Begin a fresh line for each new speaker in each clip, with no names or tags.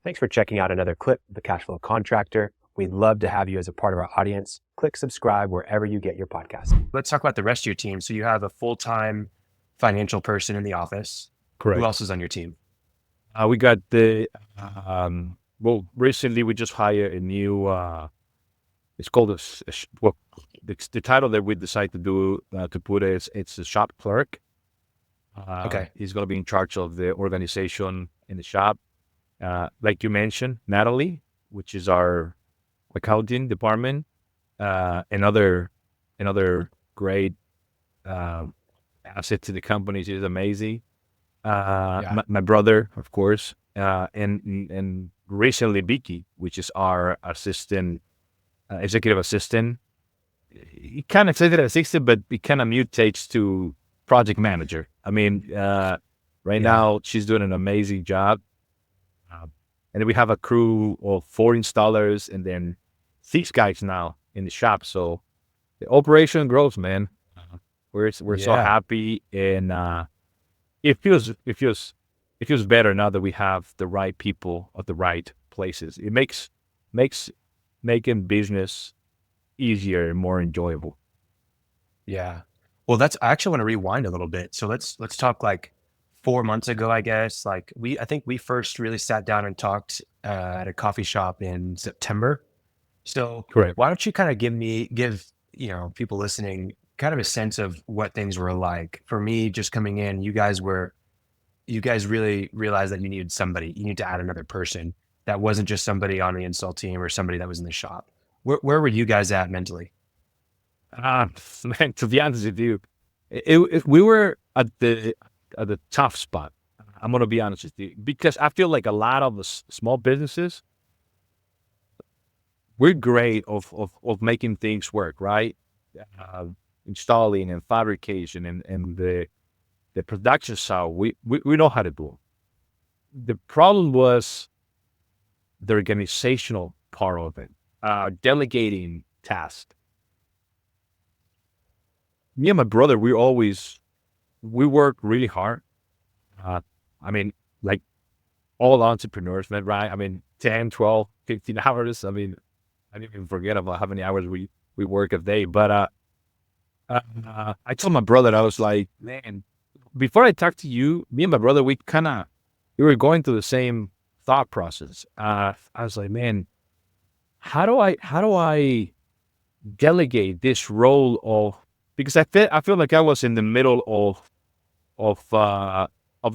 Thanks for checking out another clip of the Cashflow Contractor. We'd love to have you as a part of our audience. Click subscribe wherever you get your podcast.
Let's talk about the rest of your team. So you have a full-time financial person in the office.
Correct.
Who else is on your team?
We got recently we just hired a new, it's called the title that we decided to put is, it's a shop clerk.
Okay.
He's going to be in charge of the organization in the shop. Like you mentioned, Natalie, which is our accounting department, another great asset to the company. She's amazing. My brother, of course, and recently Vicky, which is our assistant, executive assistant. He kind of says it assistant, but it kind of mutates to project manager. I mean, right now she's doing an amazing job. And then we have a crew of 4 installers and then 6 guys now in the shop. So the operation grows, man. We're so happy, and it feels better now that we have the right people at the right places. It makes making business easier and more enjoyable.
Yeah. Well, I actually want to rewind a little bit. So let's talk like 4 months ago, I guess. Like I think we first really sat down and talked at a coffee shop in September. So
Correct.
why don't you kind of give people listening kind of a sense of what things were like. For me, just coming in, you guys really realized that you need to add another person that wasn't just somebody on the install team or somebody that was in the shop. Where were you guys at mentally?
Man, to be honest with you, we were at the tough spot. I'm going to be honest with you, because I feel like a lot of the small businesses, we're great of making things work, right? Installing and fabrication and the production side, we know how to do it. The problem was the organizational part of it, delegating tasks. Me and my brother, we work really hard. I mean, like all entrepreneurs, man, right? I mean, 10, 12, 15 hours. I mean, I didn't even forget about how many hours we work a day. But I told my brother, I was like, man, before I talked to you, me and my brother, we were going through the same thought process. I was like, man, how do I delegate this role because I feel like I was in the middle of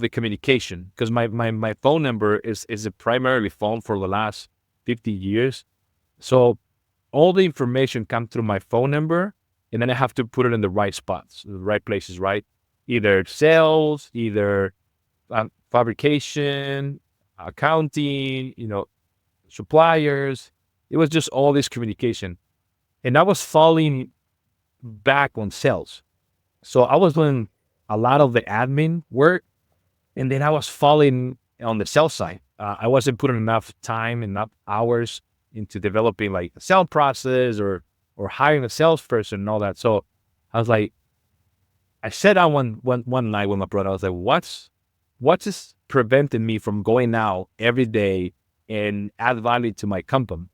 the communication, because my phone number is a primarily phone for the last 50 years. So all the information comes through my phone number, and then I have to put it in the right spots, the right places, right? Either sales, either fabrication, accounting, suppliers. It was just all this communication. And I was falling back on sales. So I was doing a lot of the admin work, and then I was falling on the sales side. I wasn't putting enough time, enough hours into developing like a sales process or hiring a salesperson and all that. So I was like, I sat down one night with my brother. I was like, what is preventing me from going out every day and add value to my company?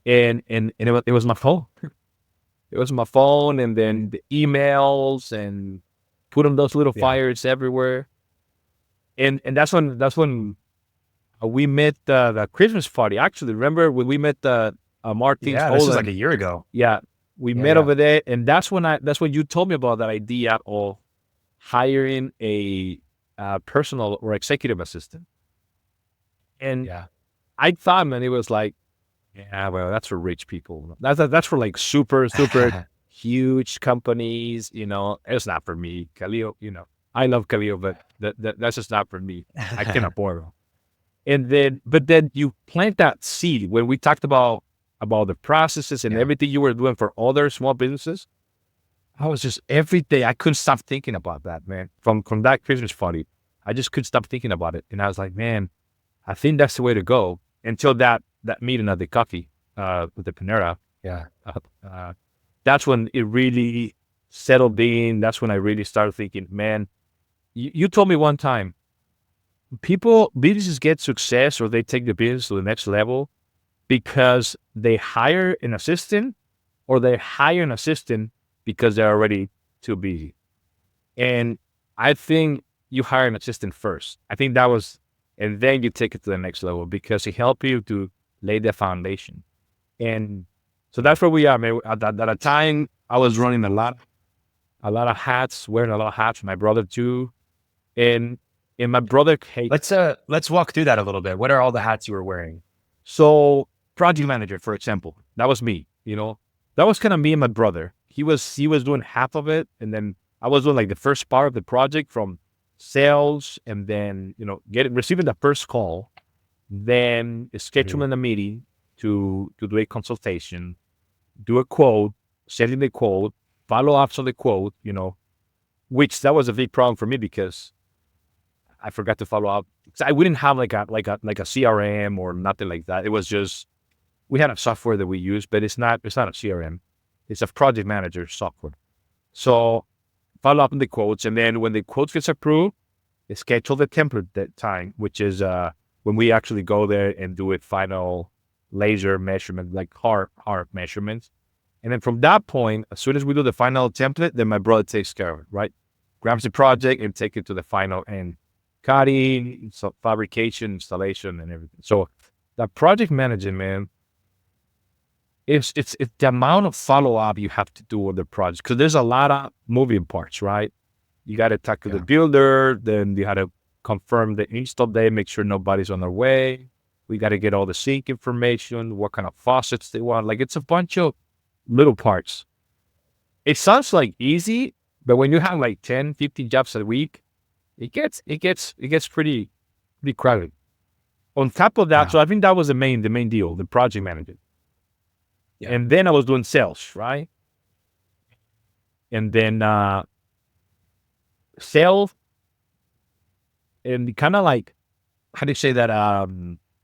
And it was my phone. It was my phone, and then the emails, and putting those little fires everywhere. And that's when we met the Christmas party. Actually, remember when we met Martin's?
Yeah, this was like a year ago.
Yeah, we met over there, and that's when you told me about that idea of hiring a personal or executive assistant. And I thought, man, it was like, yeah, well, that's for rich people. That's for like super huge companies. It's not for me. Khalil, I love Khalil, but that's just not for me. I can't afford them. But then you plant that seed when we talked about the processes and everything you were doing for other small businesses. I was just, every day I couldn't stop thinking about that, man. From that Christmas party, I just couldn't stop thinking about it. And I was like, man, I think that's the way to go. Until that meeting at the coffee with the Panera. That's when it really settled in. That's when I really started thinking, man, you told me one time, businesses get success or they take the business to the next level because they hire an assistant or they hire an assistant because they're already too busy. And I think you hire an assistant first. I think that was, and then you take it to the next level because it helps you to lay the foundation. And so that's where we are, man. At a time, I was running a lot of hats, wearing a lot of hats. My brother too, and my brother hates.
Let's walk through that a little bit. What are all the hats you were wearing?
So project manager, for example, that was me. That was kind of me and my brother. He was doing half of it, and then I was doing like the first part of the project from sales, and then receiving the first call, then scheduling a meeting to do a consultation, do a quote, setting the quote, follow ups on the quote, which that was a big problem for me because I forgot to follow up. We didn't have like a CRM or nothing like that. It was just, we had a software that we use, but it's not a CRM. It's a project manager software. So follow up on the quotes, and then when the quotes gets approved, schedule the template that time, which is when we actually go there and do a final laser measurement, like hard measurements. And then from that point, as soon as we do the final template, then my brother takes care of it, right? Grabs the project and take it to the final end. Cutting, fabrication, installation, and everything. So the project management, man, it's the amount of follow-up you have to do on the project, because there's a lot of moving parts, right? You got to talk to the builder, then you got to confirm the install date, make sure nobody's on their way. We got to get all the sink information, what kind of faucets they want. Like, it's a bunch of little parts. It sounds like easy, but when you have like 10, 15 jobs a week, it gets pretty crowded. On top of that, so I think that was the main deal, the project manager. Yeah. And then I was doing sales, right? And then sales, and kind of like, how do you say that?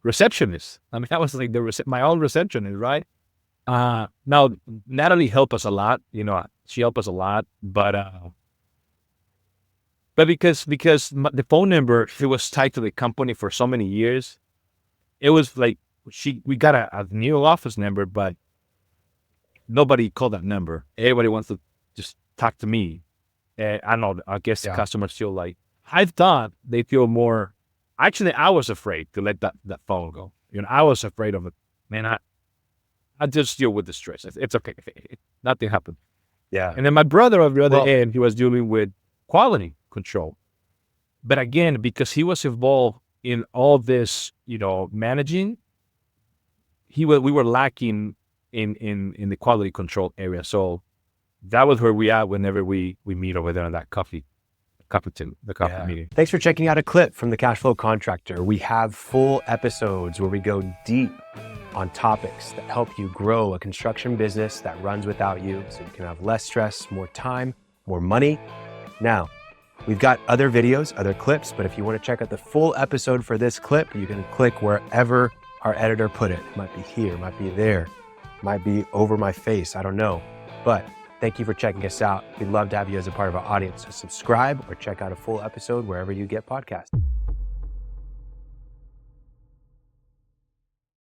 Receptionist. I mean, that was like my own receptionist, right? Now Natalie helped us a lot. She helped us a lot, but because the phone number, it was tied to the company for so many years, it was like we got a new office number, but nobody called that number. Everybody wants to just talk to me. I don't know. I guess the customers feel like, I thought they feel more. Actually, I was afraid to let that phone go. I was afraid of it. Man, I just deal with the stress. It's okay. Nothing happened.
Yeah.
And then my brother, on the other end, he was dealing with quality control. But again, because he was involved in all this, managing, we were lacking in the quality control area. So that was where we are whenever we meet over there on that coffee meeting.
Thanks for checking out a clip from the Cashflow Contractor. We have full episodes where we go deep on topics that help you grow a construction business that runs without you, so you can have less stress, more time, more money. Now, we've got other videos, other clips, but if you want to check out the full episode for this clip, you can click wherever our editor put it. It might be here, it might be there, it might be over my face, I don't know. But thank you for checking us out. We'd love to have you as a part of our audience. So subscribe or check out a full episode wherever you get podcasts.